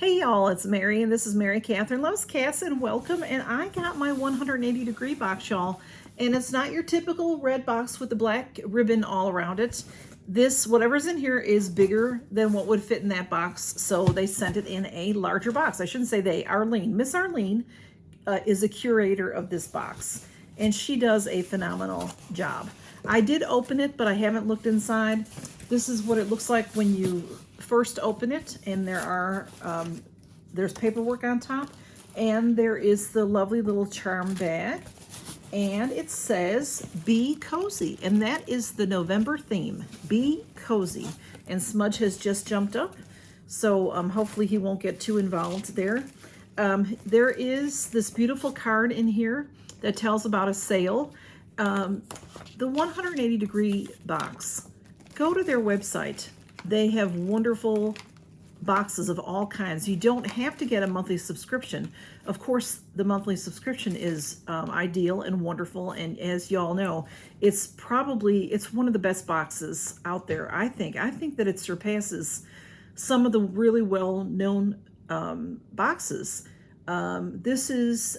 Hey y'all, it's Mary and this is Mary Catherine Loves Cats and welcome. And I got my 180-degree box, y'all. And it's not your typical red box with the black ribbon all around it. This, whatever's in here, is bigger than what would fit in that box. So they sent it in a larger box. I shouldn't say they, Arlene. Miss Arlene is a curator of this box. And she does a phenomenal job. I did open it, but I haven't looked inside. This is what it looks like when you first open it, and there's paperwork on top, and there is the lovely little charm bag, and it says be cozy, and that is the November theme, be cozy. And Smudge has just jumped up, so hopefully he won't get too involved there. There is this beautiful card in here that tells about a sale. The 180-degree box, go to their website. They have wonderful boxes of all kinds. You don't have to get a monthly subscription. Of course, the monthly subscription is ideal and wonderful, and as y'all know, it's one of the best boxes out there. I think that it surpasses some of the really well-known boxes. This is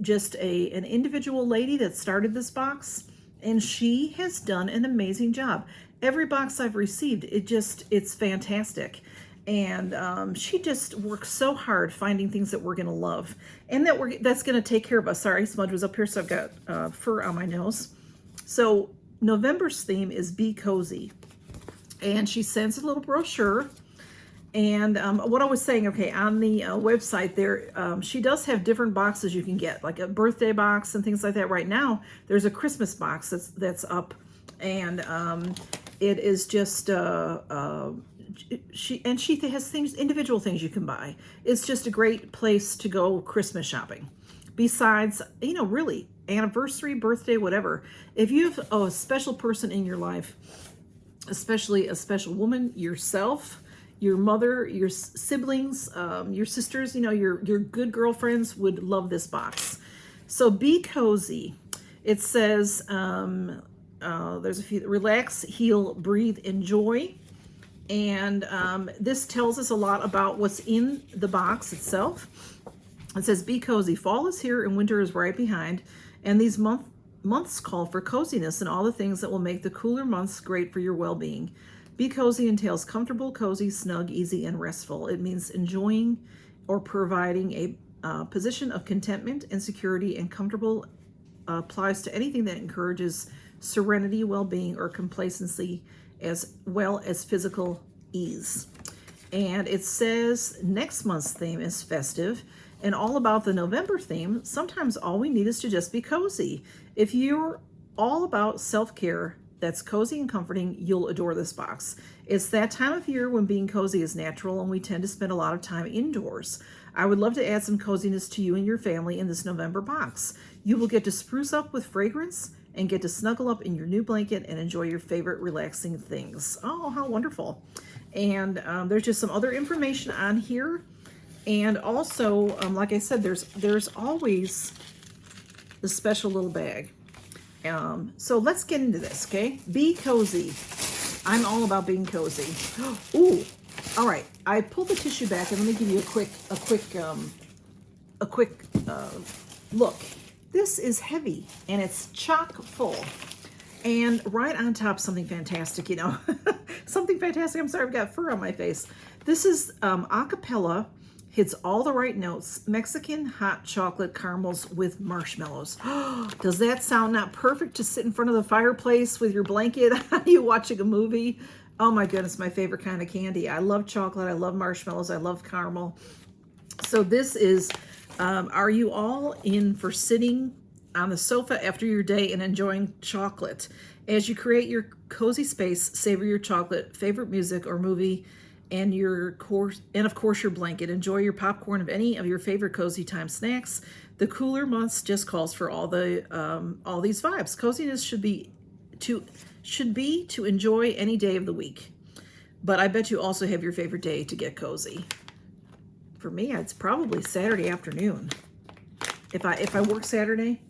just an individual lady that started this box, and she has done an amazing job. Every box I've received, it's fantastic. And she just works so hard finding things that we're gonna love and that's gonna take care of us. Sorry, Smudge was up here, so I've got fur on my nose. So November's theme is be cozy. And she sends a little brochure. And what I was saying, okay, on the website there, she does have different boxes you can get, like a birthday box and things like that. Right now, there's a Christmas box that's up, and it is just she has things, individual things you can buy. It's just a great place to go Christmas shopping. Besides, you know, really anniversary, birthday, whatever. If you have a special person in your life, especially a special woman, yourself, your mother, your siblings, your sisters, you know, your good girlfriends would love this box. So be cozy. It says, there's a few, relax, heal, breathe, enjoy. And this tells us a lot about what's in the box itself. It says, be cozy. Fall is here and winter is right behind. And these months call for coziness and all the things that will make the cooler months great for your well-being. Be cozy entails comfortable, cozy, snug, easy, and restful. It means enjoying or providing a position of contentment and security, and comfortable applies to anything that encourages serenity, well-being, or complacency, as well as physical ease. And it says next month's theme is festive, and all about the November theme. Sometimes all we need is to just be cozy. If you're all about self-care that's cozy and comforting, you'll adore this box. It's that time of year when being cozy is natural, and we tend to spend a lot of time indoors. I would love to add some coziness to you and your family in this November box. You will get to spruce up with fragrance and get to snuggle up in your new blanket and enjoy your favorite relaxing things. Oh, how wonderful. And there's just some other information on here. And also, like I said, there's always the special little bag. So let's get into this, okay? Be cozy. I'm all about being cozy. Ooh, all right. I pulled the tissue back, and let me give you a quick look. This is heavy, and it's chock full. And right on top, something fantastic, you know. Something fantastic. I'm sorry, I've got fur on my face. This is acapella. Hits all the right notes. Mexican hot chocolate caramels with marshmallows. Does that sound not perfect to sit in front of the fireplace with your blanket? You watching a movie? Oh my goodness, my favorite kind of candy. I love chocolate. I love marshmallows. I love caramel. So this is, are you all in for sitting on the sofa after your day and enjoying chocolate? As you create your cozy space, savor your chocolate, favorite music or movie, and of course your blanket. Enjoy your popcorn of any of your favorite cozy time snacks. The cooler months just calls for all these vibes. Coziness should be to enjoy any day of the week. But I bet you also have your favorite day to get cozy. For me, it's probably Saturday afternoon. If I work Saturday,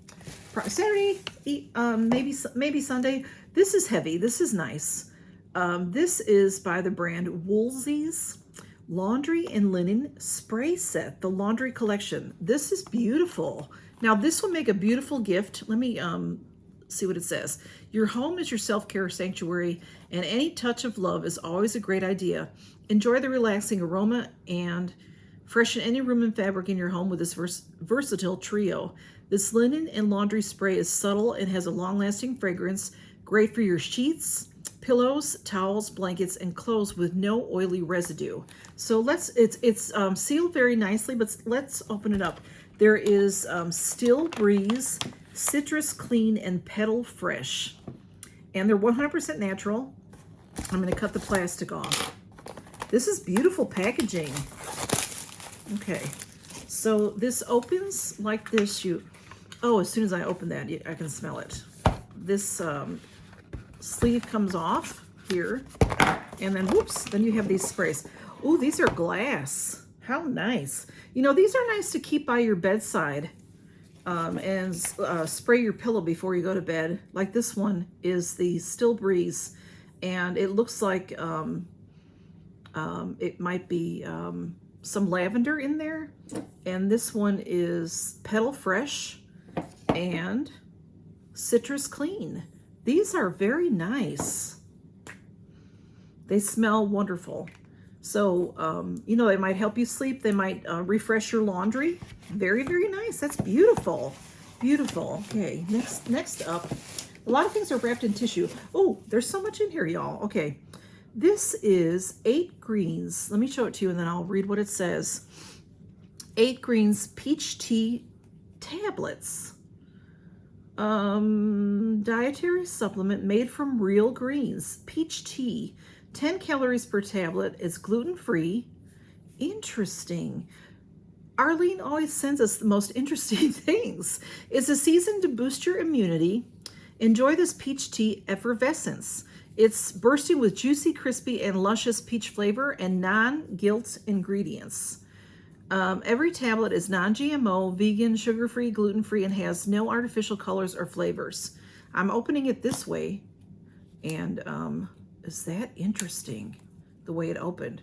maybe Sunday. This is heavy. This is nice. This is by the brand Woolsies. Laundry and linen spray set, the laundry collection. This is beautiful. Now this will make a beautiful gift. Let me see what it says. Your home is your self-care sanctuary, and any touch of love is always a great idea. Enjoy the relaxing aroma and freshen any room and fabric in your home with this versatile trio. This linen and laundry spray is subtle and has a long-lasting fragrance, great for your sheets, pillows, towels, blankets, and clothes with no oily residue. So it's sealed very nicely, but let's open it up. There is Still Breeze, Citrus Clean, and Petal Fresh. And they're 100% natural. I'm going to cut the plastic off. This is beautiful packaging. Okay, so this opens like this. Oh, as soon as I open that, I can smell it. This sleeve comes off here, and then whoops, then you have these sprays. Oh, these are glass. How nice. You know, these are nice to keep by your bedside and spray your pillow before you go to bed. Like this one is the Still Breeze, and it looks like it might be some lavender in there. And this one is Petal Fresh and Citrus Clean. These are very nice. They smell wonderful. So, you know, they might help you sleep. They might refresh your laundry. Very, very nice. That's beautiful. Beautiful. Okay, next up. A lot of things are wrapped in tissue. Oh, there's so much in here, y'all. Okay, this is 8 Greens. Let me show it to you, and then I'll read what it says. 8 Greens Peach Tea Tablets. Dietary supplement made from real greens. Peach tea, 10 calories per tablet. It's gluten-free. Interesting. Arlene always sends us the most interesting things. It's a season to boost your immunity. Enjoy this peach tea effervescence. It's bursting with juicy, crispy, and luscious peach flavor and non-guilt ingredients. Every tablet is non-GMO, vegan, sugar-free, gluten-free, and has no artificial colors or flavors. I'm opening it this way, and is that interesting, the way it opened?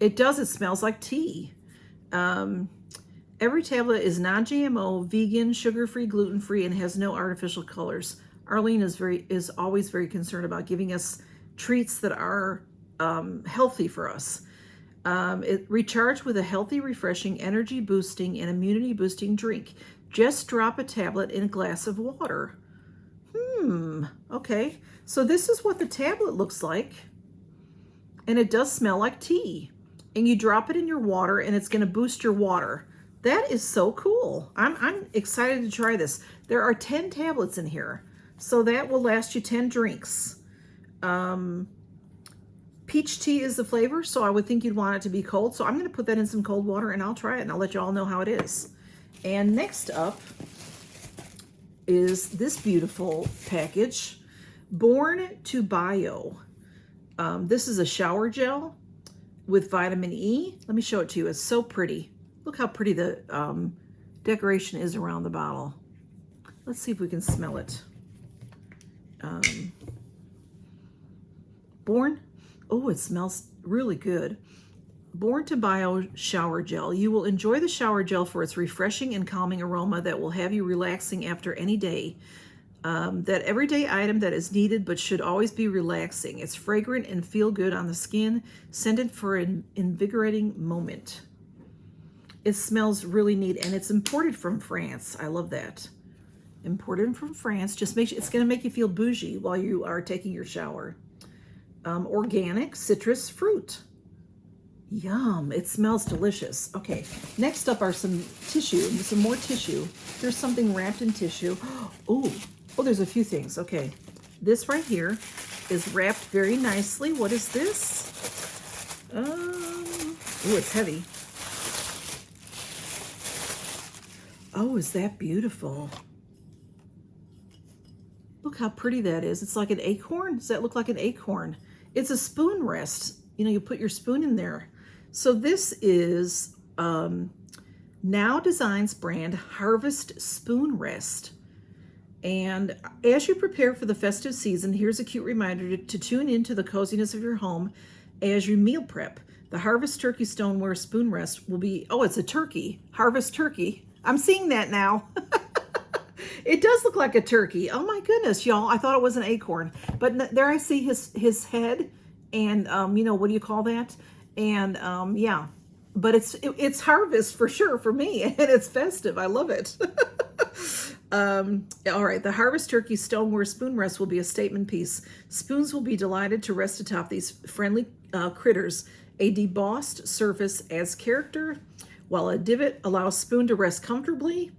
It does. It smells like tea. Every tablet is non-GMO, vegan, sugar-free, gluten-free, and has no artificial colors. Arlene is always very concerned about giving us treats that are healthy for us. It recharged with a healthy, refreshing, energy boosting, and immunity boosting drink. Just drop a tablet in a glass of water. Okay. So this is what the tablet looks like. And it does smell like tea. And you drop it in your water, and it's going to boost your water. That is so cool. I'm excited to try this. There are 10 tablets in here. So that will last you 10 drinks. Peach tea is the flavor, so I would think you'd want it to be cold. So I'm going to put that in some cold water, and I'll try it, and I'll let you all know how it is. And next up is this beautiful package, Born to Bio. This is a shower gel with vitamin E. Let me show it to you. It's so pretty. Look how pretty the decoration is around the bottle. Let's see if we can smell it. Oh, it smells really good. Born to Bio Shower Gel. You will enjoy the shower gel for its refreshing and calming aroma that will have you relaxing after any day. That everyday item that is needed but should always be relaxing. It's fragrant and feel good on the skin, scented for an invigorating moment. It smells really neat, and it's imported from France. I love that. Imported from France. Just makes it's going to make you feel bougie while you are taking your shower. Organic citrus fruit. Yum, it smells delicious. Okay, next up are some tissue, some more tissue. There's something wrapped in tissue. Oh, there's a few things. Okay, this right here is wrapped very nicely. What is this? Oh, it's heavy. Oh, is that beautiful? Look how pretty that is. It's like an acorn. Does that look like an acorn? It's a spoon rest. You know, you put your spoon in there. So this is Now Design's brand Harvest Spoon Rest. And as you prepare for the festive season, here's a cute reminder to tune into the coziness of your home as you meal prep. The Harvest Turkey Stoneware Spoon Rest will be, oh, it's a turkey. Harvest Turkey. I'm seeing that now. It does look like a turkey. Oh my goodness, y'all. I thought it was an acorn. But there I see his head and, you know, what do you call that? And, yeah. But it's harvest for sure for me. And it's festive. I love it. All right, the Harvest Turkey Stoneware Spoon Rest will be a statement piece. Spoons will be delighted to rest atop these friendly critters. A debossed surface adds character, while a divot allows spoon to rest comfortably.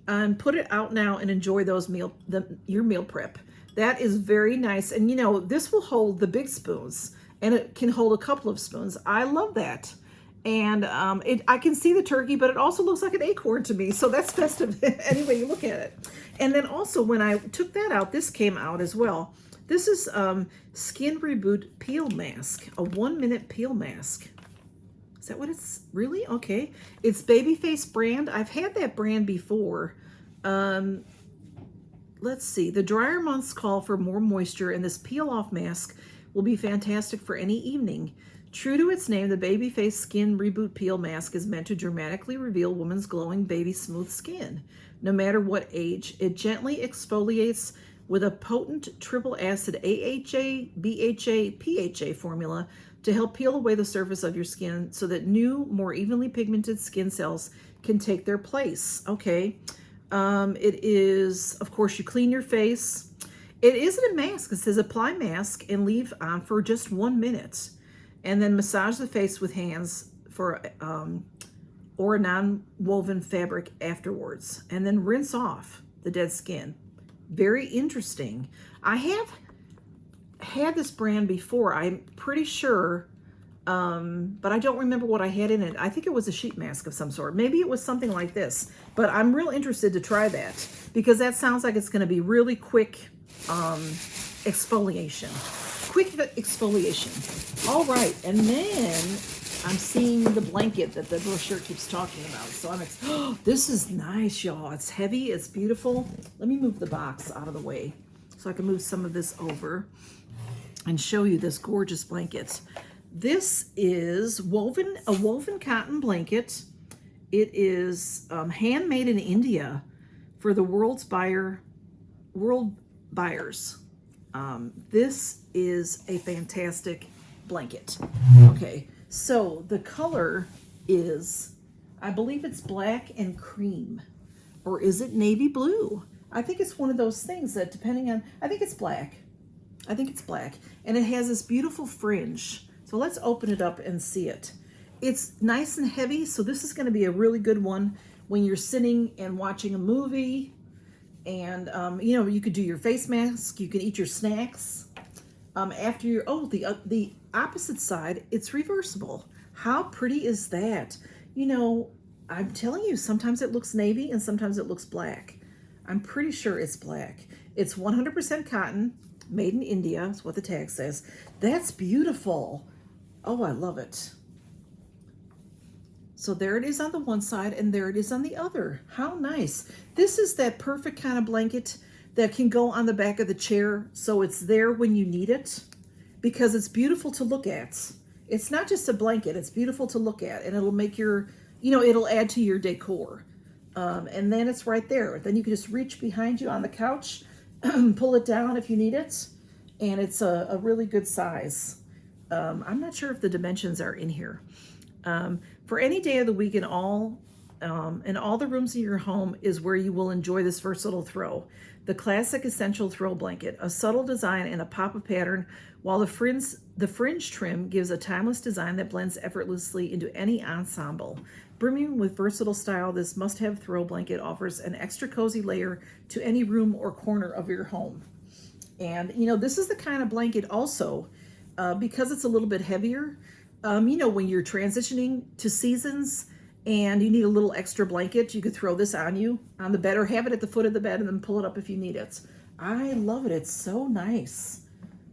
And put it out now and enjoy your meal prep. That is very nice. And you know, this will hold the big spoons, and it can hold a couple of spoons. I love that. And I can see the turkey, but it also looks like an acorn to me. So that's festive any way you look at it. And then also when I took that out, this came out as well. This is Skin Reboot Peel Mask, a 1-minute peel mask. Is that what it's really? Okay. It's Babyface brand. I've had that brand before. Let's see. The drier months call for more moisture, and this peel-off mask will be fantastic for any evening. True to its name, the Babyface Skin Reboot Peel Mask is meant to dramatically reveal women's glowing baby smooth skin. No matter what age, it gently exfoliates with a potent triple acid AHA, BHA, PHA formula to help peel away the surface of your skin so that new, more evenly pigmented skin cells can take their place. Okay. It is, of course, you clean your face. It isn't a mask. It says apply mask and leave on for just 1 minute. And then massage the face with hands or a non-woven fabric afterwards. And then rinse off the dead skin. Very interesting. I have had this brand before, I'm pretty sure, but I don't remember what I had in it. I think it was a sheet mask of some sort. Maybe it was something like this, but I'm real interested to try that because that sounds like it's going to be really quick exfoliation. Quick exfoliation. All right, and then I'm seeing the blanket that the brochure keeps talking about. So I'm this is nice, y'all. It's heavy, it's beautiful. Let me move the box out of the way so I can move some of this over and show you this gorgeous blanket. This is a woven cotton blanket. It is handmade in India for the world buyers. This is a fantastic blanket. Okay, so the color is, I believe it's black and cream, or is it navy blue? I think it's one of those things that depending on, I think it's black. I think it's black, and it has this beautiful fringe. So let's open it up and see it. It's nice and heavy, so this is going to be a really good one when you're sitting and watching a movie. And, you know, you could do your face mask. You can eat your snacks. After your, the opposite side, it's reversible. How pretty is that? You know, I'm telling you, sometimes it looks navy and sometimes it looks black. I'm pretty sure it's black. It's 100% cotton, made in India, is what the tag says. That's beautiful. Oh, I love it. So there it is on the one side and there it is on the other. How nice. This is that perfect kind of blanket that can go on the back of the chair so it's there when you need it because it's beautiful to look at. It's not just a blanket, it's beautiful to look at, and it'll make your, you know, it'll add to your decor. And then it's right there. Then you can just reach behind you on the couch, pull it down if you need it, and it's a really good size. I'm not sure if the dimensions are in here. For any day of the week in all the rooms in your home is where you will enjoy this versatile throw. The classic essential throw blanket, a subtle design and a pop of pattern, while the fringe trim gives a timeless design that blends effortlessly into any ensemble. Brimming with versatile style, this must-have throw blanket offers an extra cozy layer to any room or corner of your home. And, you know, this is the kind of blanket also, because it's a little bit heavier, you know, when you're transitioning to seasons and you need a little extra blanket, you could throw this on the bed or have it at the foot of the bed and then pull it up if you need it. I love it. It's so nice.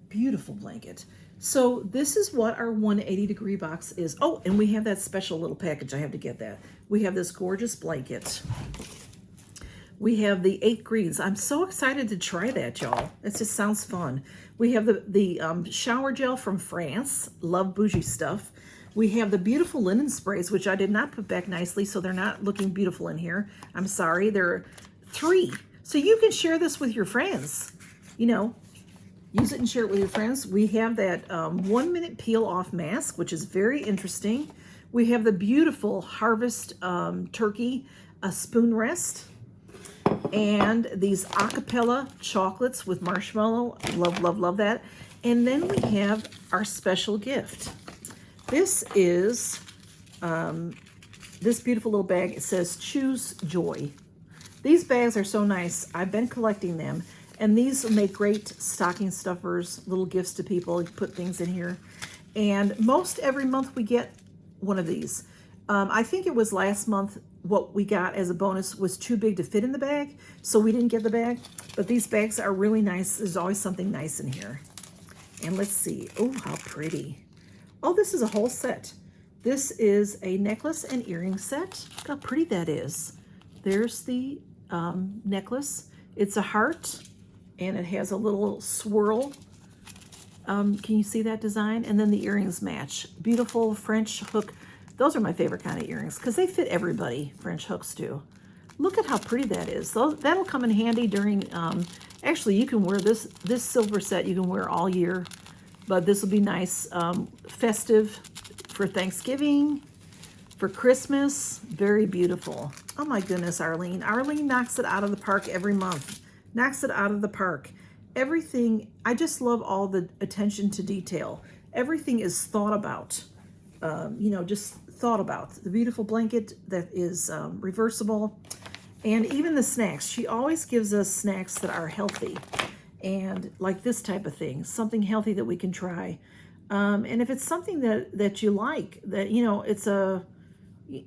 Beautiful blanket. So this is what our 180-degree box is. Oh, and we have that special little package. I have to get that. We have this gorgeous blanket. We have the 8 greens. I'm so excited to try that, y'all. It just sounds fun. We have the shower gel from France. Love bougie stuff. We have the beautiful linen sprays, which I did not put back nicely, so they're not looking beautiful in here. I'm sorry. There are 3. So you can share this with your friends. You know, use it and share it with your friends. We have that 1-minute peel off mask, which is very interesting. We have the beautiful Harvest Turkey spoon rest. And these acapella chocolates with marshmallow. Love, love, love that. And then we have our special gift. This is this beautiful little bag. It says Choose Joy. These bags are so nice. I've been collecting them. And these make great stocking stuffers, little gifts to people. You put things in here. And most every month we get one of these. I think it was last month what we got as a bonus was too big to fit in the bag, so we didn't get the bag. But these bags are really nice. There's always something nice in here. And let's see. Oh, how pretty. Oh, this is a whole set. This is a necklace and earring set. Look how pretty that is. There's the necklace. It's a heart, and it has a little swirl. Can you see that design? And then the earrings match. Beautiful French hook. Those are my favorite kind of earrings because they fit everybody. French hooks do. Look at how pretty that is. So that'll come in handy during, actually you can wear this silver set, you can wear all year, but this will be nice, festive for Thanksgiving, for Christmas. Very beautiful. Oh my goodness, Arlene. Arlene knocks it out of the park every month. Knocks it out of the park. Everything, I just love all the attention to detail. Everything is thought about. You know, just thought about. The beautiful blanket that is reversible, and even the snacks. She always gives us snacks that are healthy, and like this type of thing, something healthy that we can try. And if it's something that you like, that, you know, it's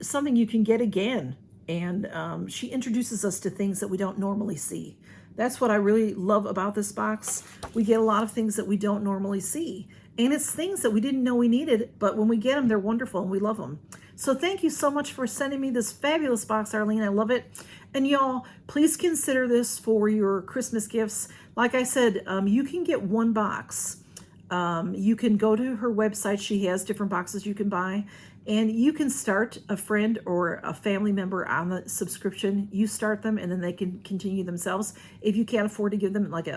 something you can get again. And she introduces us to things that we don't normally see. That's what I really love about this box. We get a lot of things that we don't normally see. And it's things that we didn't know we needed, but when we get them, they're wonderful and we love them. So thank you so much for sending me this fabulous box, Arlene. I love it. And y'all, please consider this for your Christmas gifts. Like I said, you can get 1 box. You can go to her website. She has different boxes you can buy. And you can start a friend or a family member on the subscription. You start them and then they can continue themselves. If you can't afford to give them like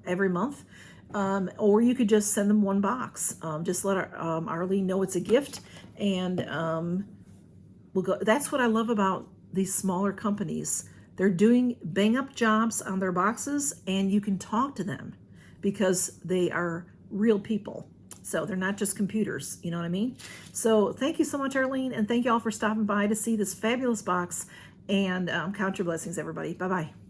every month. Or you could just send them 1 box. Just let Arlene know it's a gift, and we'll go. That's what I love about these smaller companies. They're doing bang-up jobs on their boxes, and you can talk to them because they are real people. So they're not just computers, you know what I mean? So thank you so much, Arlene, and thank you all for stopping by to see this fabulous box, and count your blessings, everybody. Bye-bye.